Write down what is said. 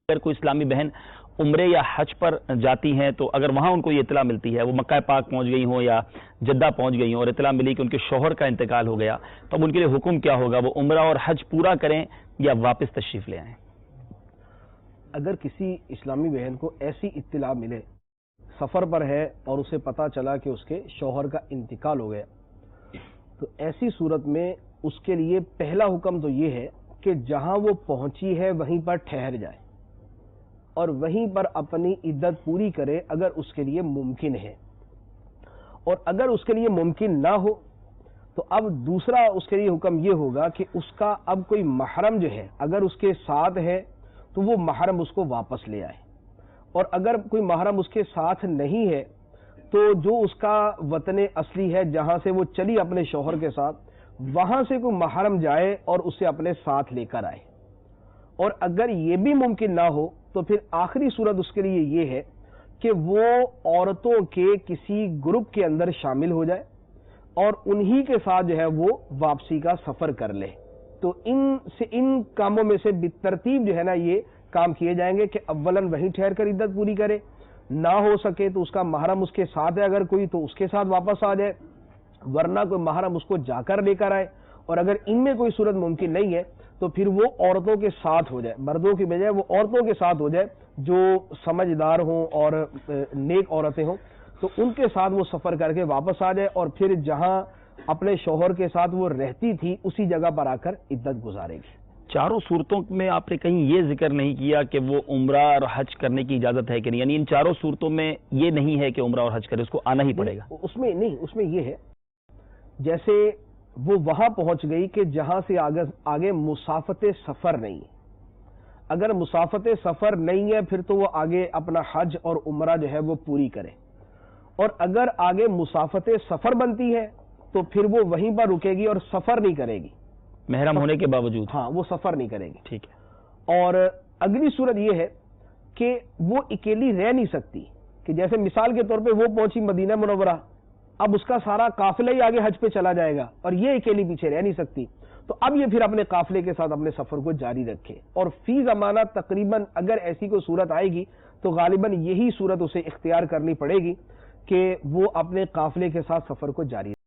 اگر کوئی اسلامی بہن عمرے یا حج پر جاتی ہیں تو اگر وہاں ان کو یہ اطلاع ملتی ہے، وہ مکہ پاک پہنچ گئی ہوں یا جدہ پہنچ گئی ہوں اور اطلاع ملی کہ ان کے شوہر کا انتقال ہو گیا، تو اب ان کے لیے حکم کیا ہوگا؟ وہ عمرہ اور حج پورا کریں یا واپس تشریف لے آئیں؟ اگر کسی اسلامی بہن کو ایسی اطلاع ملے، سفر پر ہے اور اسے پتا چلا کہ اس کے شوہر کا انتقال ہو گیا، تو ایسی صورت میں اس کے لیے پہلا حکم تو یہ ہے کہ جہاں وہ پہنچی ہے وہیں پر ٹھہر جائے اور وہیں پر اپنی عدت پوری کرے اگر اس کے لیے ممکن ہے۔ اور اگر اس کے لیے ممکن نہ ہو تو اب دوسرا اس کے لیے حکم یہ ہوگا کہ اس کا اب کوئی محرم جو ہے اگر اس کے ساتھ ہے تو وہ محرم اس کو واپس لے آئے، اور اگر کوئی محرم اس کے ساتھ نہیں ہے تو جو اس کا وطن اصلی ہے جہاں سے وہ چلی اپنے شوہر کے ساتھ، وہاں سے کوئی محرم جائے اور اسے اپنے ساتھ لے کر آئے۔ اور اگر یہ بھی ممکن نہ ہو تو پھر آخری صورت اس کے لیے یہ ہے کہ وہ عورتوں کے کسی گروپ کے اندر شامل ہو جائے اور انہی کے ساتھ جو ہے وہ واپسی کا سفر کر لے۔ تو ان کاموں میں سے بالترتیب جو ہے نا یہ کام کیے جائیں گے کہ اولاً وہیں ٹھہر کر عدت پوری کرے، نہ ہو سکے تو اس کا محرم اس کے ساتھ ہے اگر کوئی تو اس کے ساتھ واپس آ جائے، ورنہ کوئی محرم اس کو جا کر لے کر آئے، اور اگر ان میں کوئی صورت ممکن نہیں ہے تو پھر وہ عورتوں کے ساتھ ہو جائے، مردوں کی بجائے وہ عورتوں کے ساتھ ہو جائے جو سمجھدار ہوں اور نیک عورتیں ہوں، تو ان کے ساتھ وہ سفر کر کے واپس آ جائے اور پھر جہاں اپنے شوہر کے ساتھ وہ رہتی تھی اسی جگہ پر آ کر عدت گزارے گی۔ چاروں صورتوں میں آپ نے کہیں یہ ذکر نہیں کیا کہ وہ عمرہ اور حج کرنے کی اجازت ہے کہ نہیں، یعنی ان چاروں صورتوں میں یہ نہیں ہے کہ عمرہ اور حج کرے، اس کو آنا ہی پڑے گا؟ اس میں نہیں، اس میں یہ ہے جیسے وہ وہاں پہنچ گئی کہ جہاں سے آگے مسافت سفر نہیں ہے، اگر مسافت سفر نہیں ہے پھر تو وہ آگے اپنا حج اور عمرہ جو ہے وہ پوری کرے، اور اگر آگے مسافت سفر بنتی ہے تو پھر وہ وہیں پر رکے گی اور سفر نہیں کرے گی، محرم ہونے کے باوجود؟ ہاں، وہ سفر نہیں کرے گی۔ ٹھیک ہے۔ اور اگلی صورت یہ ہے کہ وہ اکیلی رہ نہیں سکتی، کہ جیسے مثال کے طور پہ وہ پہنچی مدینہ منورہ، اب اس کا سارا قافلہ ہی آگے حج پہ چلا جائے گا اور یہ اکیلی پیچھے رہ نہیں سکتی، تو اب یہ پھر اپنے قافلے کے ساتھ اپنے سفر کو جاری رکھے، اور فی زمانہ تقریباً اگر ایسی کوئی صورت آئے گی تو غالباً یہی صورت اسے اختیار کرنی پڑے گی کہ وہ اپنے قافلے کے ساتھ سفر کو جاری رکھے۔